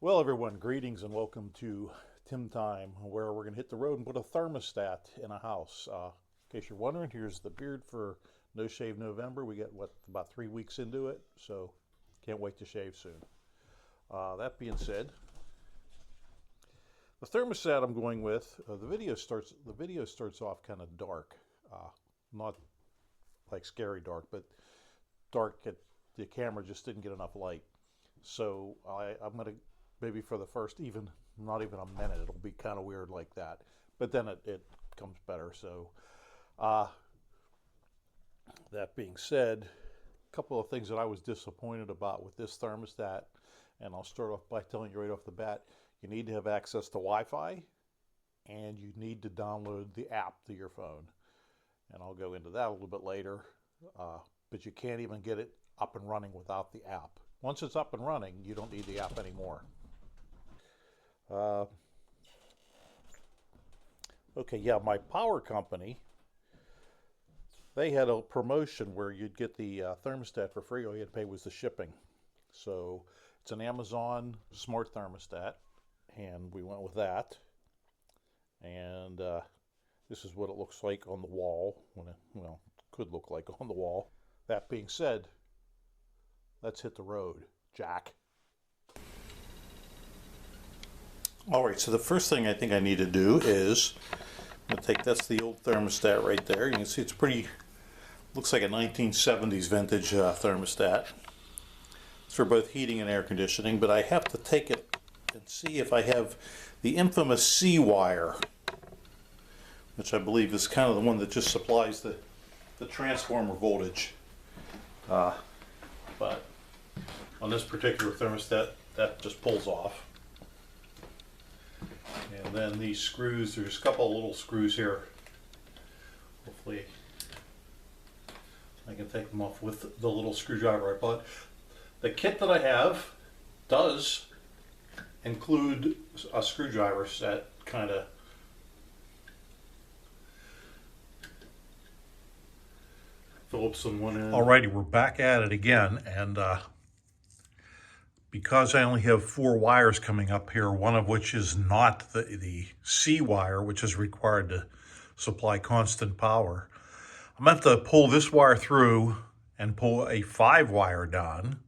Well, everyone, greetings and welcome to Tim Time, where we're going to hit the road and put a thermostat in a house. In case you're wondering, here's the beard for No Shave November. We got, about 3 weeks into it, so can't wait to shave soon. That being said, the thermostat I'm going with, the video starts off kind of dark, not like scary dark, but dark at the camera just didn't get enough light. So I'm going to, maybe for the first not even a minute, it'll be kind of weird like that. But then it comes better. So that being said, a couple of things that I was disappointed about with this thermostat, and I'll start off by telling you right off the bat, you need to have access to Wi-Fi, and you need to download the app to your phone. And I'll go into that a little bit later, but you can't even get it up and running without the app. Once it's up and running, you don't need the app anymore. Okay, yeah, my power company, they had a promotion where you'd get the thermostat for free. All you had to pay was the shipping. So it's an Amazon smart thermostat, and we went with that. And this is what it looks like on the wall, could look like on the wall. That being said, let's hit the road, Jack. All right, so the first thing I think I need to do is, that's the old thermostat right there. You can see it's looks like a 1970s vintage thermostat. It's for both heating and air conditioning, but I have to take it and see if I have the infamous C wire, which I believe is kind of the one that just supplies the transformer voltage. But on this particular thermostat, that just pulls off. And then these screws, there's a couple of little screws here. Hopefully I can take them off with the little screwdriver I bought. The kit that I have does include a screwdriver set, kind of Phillips in one end. Alrighty, we're back at it again, and because I only have 4 wires coming up here, one of which is not the C wire, which is required to supply constant power, I'm going to have to pull this wire through and pull a 5 wire down.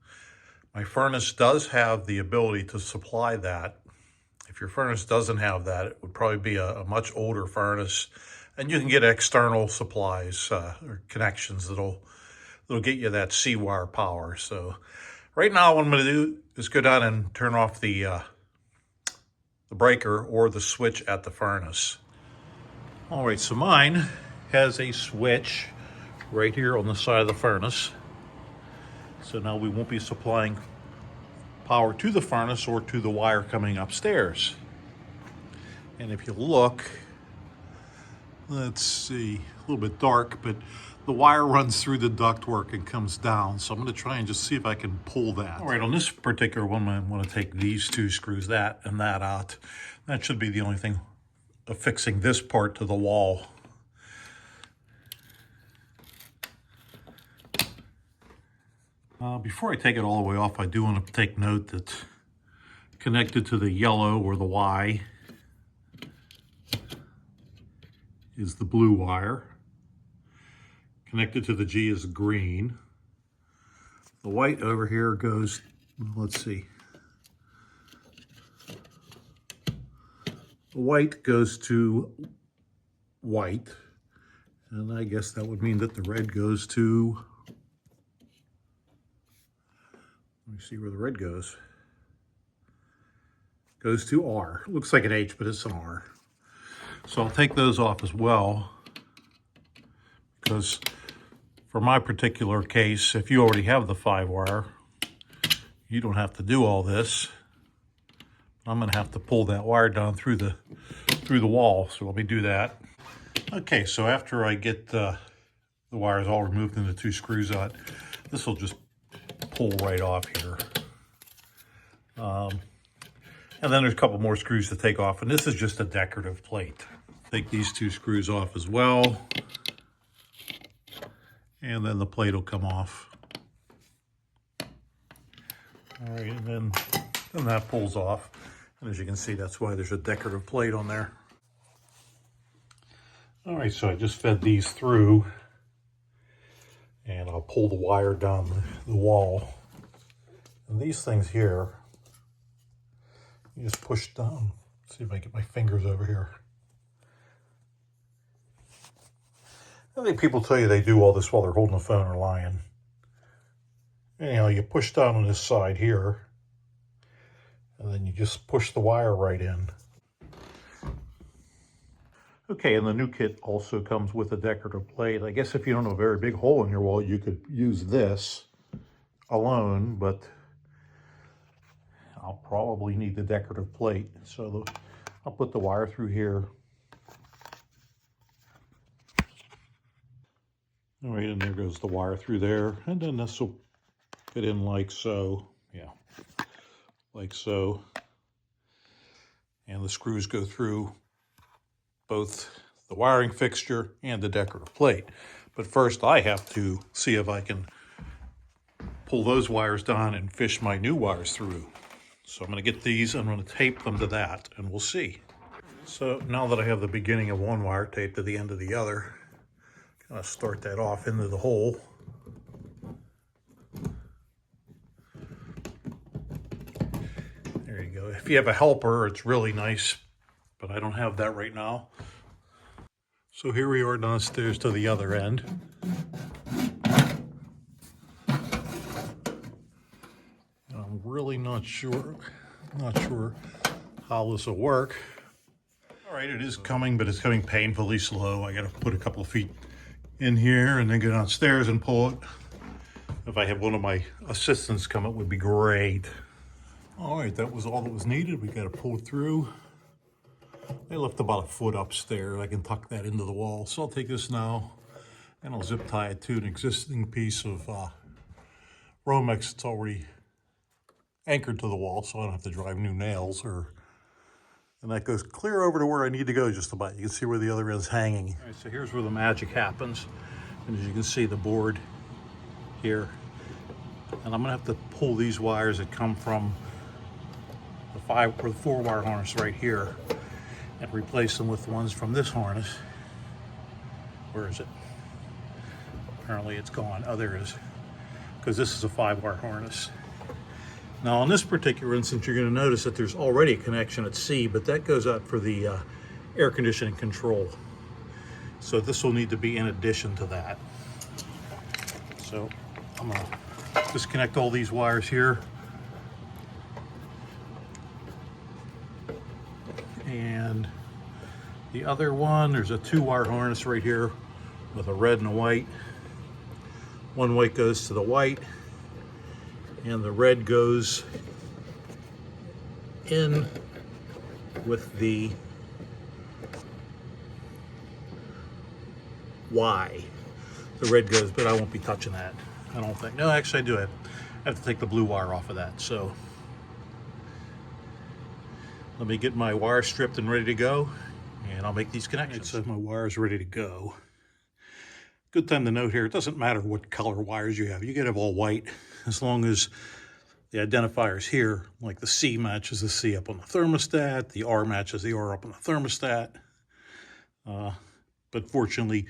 My furnace does have the ability to supply that. If your furnace doesn't have that, it would probably be a much older furnace, and you can get external supplies or connections that'll get you that C wire power. So right now what I'm going to do is go down and turn off the breaker or the switch at the furnace. All right, so mine has a switch right here on the side of the furnace. So now we won't be supplying power to the furnace or to the wire coming upstairs. And if you look, let's see, a little bit dark, but the wire runs through the ductwork and comes down. So I'm going to try and just see if I can pull that. All right, on this particular one, I want to take these 2 screws, that and that out. That should be the only thing affixing this part to the wall. Before I take it all the way off, I do want to take note that connected to the yellow or the Y is the blue wire. Connected to the G is green. The white over here goes, let's see. The white goes to white, and I guess that would mean that the red goes to, let me see where the red goes. Goes to R. Looks like an H, but it's an R. So I'll take those off as well, because for my particular case, if you already have the 5 wire, you don't have to do all this. I'm going to have to pull that wire down through the wall, so let me do that. Okay, so after I get the wires all removed and the 2 screws out, this will just pull right off here. And then there's a couple more screws to take off, and this is just a decorative plate. Take these 2 screws off as well, and then the plate will come off. All right, and then and that pulls off. And as you can see, that's why there's a decorative plate on there. All right, so I just fed these through, and I'll pull the wire down the wall. And these things here, you just push down. See if I get my fingers over here. I think people tell you they do all this while they're holding the phone or lying. Anyhow, you push down on this side here, and then you just push the wire right in. Okay, and the new kit also comes with a decorative plate. I guess if you don't have a very big hole in your wall, you could use this alone, but I'll probably need the decorative plate. So I'll put the wire through here. All right, and there goes the wire through there. And then this will fit in like so. Yeah, like so. And the screws go through both the wiring fixture and the decorative plate. But first I have to see if I can pull those wires down and fish my new wires through. So I'm going to get these, I'm going to tape them to that, and we'll see. So now that I have the beginning of one wire taped to the end of the other, I'm going to start that off into the hole. There you go. If you have a helper, it's really nice, but I don't have that right now. So here we are downstairs to the other end. I'm really not sure how this will work. All right, it is coming, but it's coming painfully slow. I got to put a couple of feet in here and then go downstairs and pull it. If I had one of my assistants come, it would be great. All right, that was all that was needed. We got to pull it through. I left about a foot upstairs. I can tuck that into the wall. So I'll take this now and I'll zip tie it to an existing piece of Romex that's already anchored to the wall, so I don't have to drive new nails. And that goes clear over to where I need to go just about. You can see where the other end's hanging. All right, so here's where the magic happens. And as you can see, the board here. And I'm gonna have to pull these wires that come from the 4-wire harness right here and replace them with the ones from this harness. Where is it? Apparently it's gone. Oh, there it is. Because this is a 5-wire harness. Now on this particular instance, you're going to notice that there's already a connection at C, but that goes out for the air conditioning control. So this will need to be in addition to that. So I'm going to disconnect all these wires here. And the other one, there's a 2-wire harness right here with a red and a white. One white goes to the white, and the red goes in with the Y. The red goes, but I won't be touching that, I don't think. No, actually I do. I have to take the blue wire off of that. So let me get my wire stripped and ready to go, and I'll make these connections. So my wire's ready to go. Good time to note here, it doesn't matter what color wires you have. You can have all white as long as the identifiers here, like the C matches the C up on the thermostat, the R matches the R up on the thermostat. But fortunately,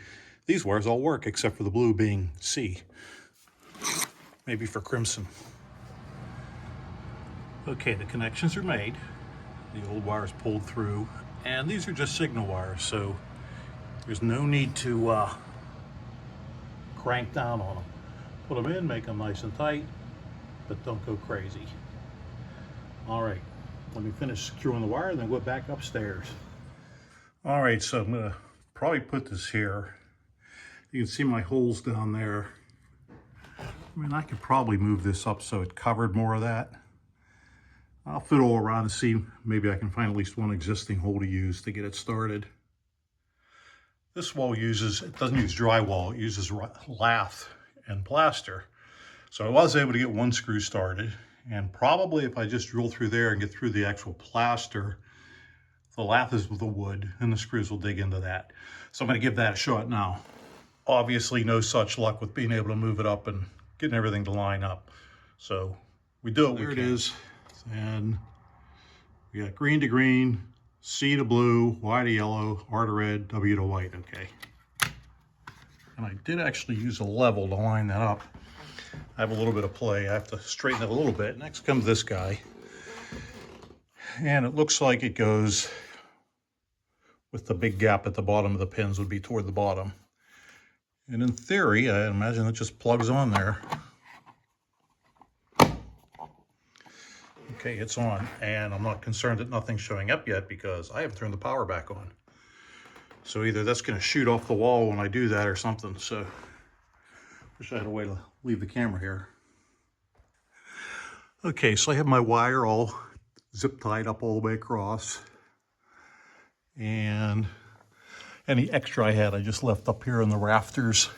these wires all work except for the blue being C. Maybe for crimson. Okay, the connections are made. The old wires pulled through, and these are just signal wires, so there's no need to crank down on them. Put them in, make them nice and tight, but don't go crazy. All right, let me finish securing the wire and then go back upstairs. All right, so I'm gonna probably put this here. You can see my holes down there. I mean, I could probably move this up so it covered more of that. I'll fiddle around and see, maybe I can find at least one existing hole to use to get it started. This wall it doesn't use drywall, it uses lath and plaster. So I was able to get one screw started, and probably if I just drill through there and get through the actual plaster, the lath is with the wood and the screws will dig into that. So I'm gonna give that a shot now. Obviously no such luck with being able to move it up and getting everything to line up. So we do it. There it is. And we got green to green, C to blue, Y to yellow, R to red, W to white, okay. And I did actually use a level to line that up. I have a little bit of play. I have to straighten it a little bit. Next comes this guy. And it looks like it goes with the big gap at the bottom of the pins would be toward the bottom. And in theory, I imagine it just plugs on there. Okay, it's on. And I'm not concerned that nothing's showing up yet because I haven't turned the power back on. So either that's going to shoot off the wall when I do that or something. So wish I had a way to leave the camera here. Okay, so I have my wire all zip tied up all the way across. And any extra I had, I just left up here in the rafters.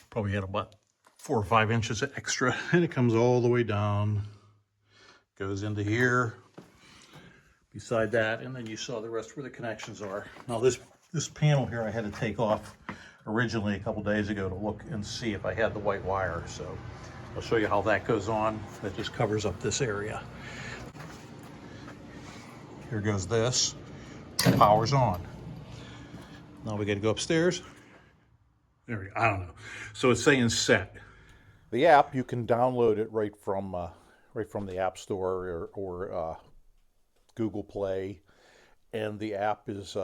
Probably had about 4 or 5 inches of extra. And it comes all the way down, goes into here, beside that, and then you saw the rest where the connections are. Now this panel here I had to take off originally a couple days ago to look and see if I had the white wire. So I'll show you how that goes on. That just covers up this area. Here goes this. Power's on. Now we got to go upstairs. There we go. I don't know. So it's saying set. The app, you can download it right from the App Store or Google Play, and the app is.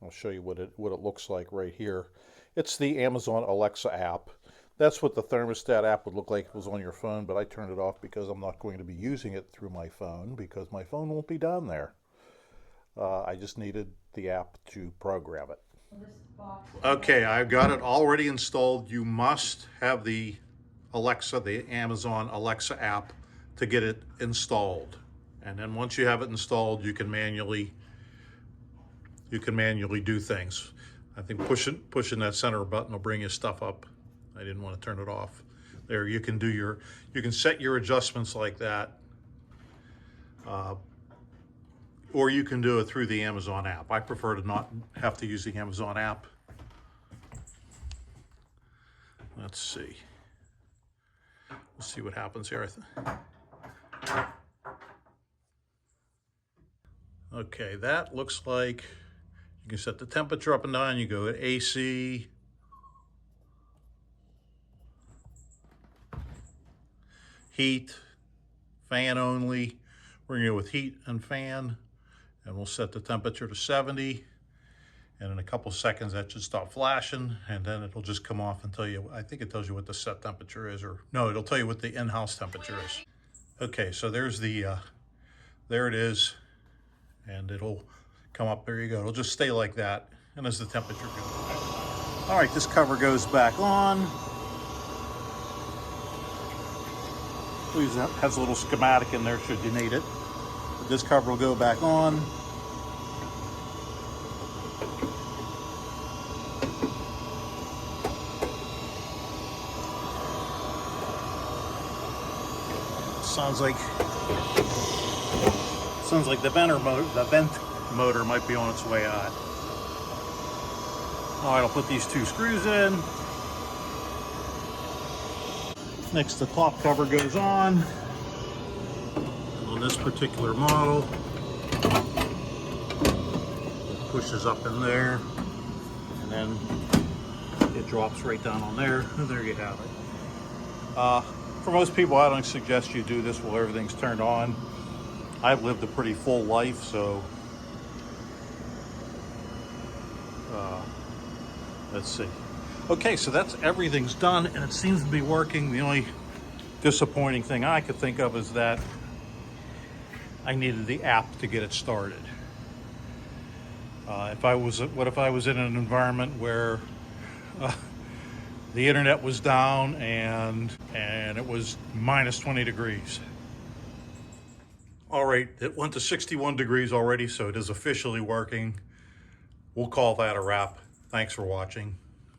I'll show you what it looks like right here. It's the Amazon Alexa app. That's what the Thermostat app would look like if it was on your phone, but I turned it off because I'm not going to be using it through my phone because my phone won't be down there. I just needed the app to program it. Okay, I've got it already installed. You must have the Alexa, the Amazon Alexa app to get it installed. And then once you have it installed, you can manually do things. I think pushing that center button will bring your stuff up. I didn't want to turn it off. There, you can set your adjustments like that. Or you can do it through the Amazon app. I prefer to not have to use the Amazon app. Let's see. We'll see what happens here. Okay, that looks like you can set the temperature up and down. You go to AC, heat, fan only. We're going to go with heat and fan, and we'll set the temperature to 70. And in a couple seconds, that should stop flashing, and then it'll just come off and tell you, I think it tells you what the set temperature is, or no, it'll tell you what the in-house temperature is. Okay, so there's there it is, and it'll come up, there you go. It'll just stay like that, and as the temperature goes. All right, this cover goes back on. Please, it has a little schematic in there should you need it. But this cover will go back on. Sounds like the vent motor might be on its way out. All right, I'll put these 2 screws in. Next, the top cover goes on this particular model. It pushes up in there, and then it drops right down on there, and there you have it. For most people, I don't suggest you do this while everything's turned on. I've lived a pretty full life, so let's see. Okay, so everything's done, and it seems to be working. The only disappointing thing I could think of is that I needed the app to get it started. What if I was in an environment where the internet was down and it was minus 20 degrees? All right, it went to 61 degrees already, so it is officially working. We'll call that a wrap. Thanks for watching.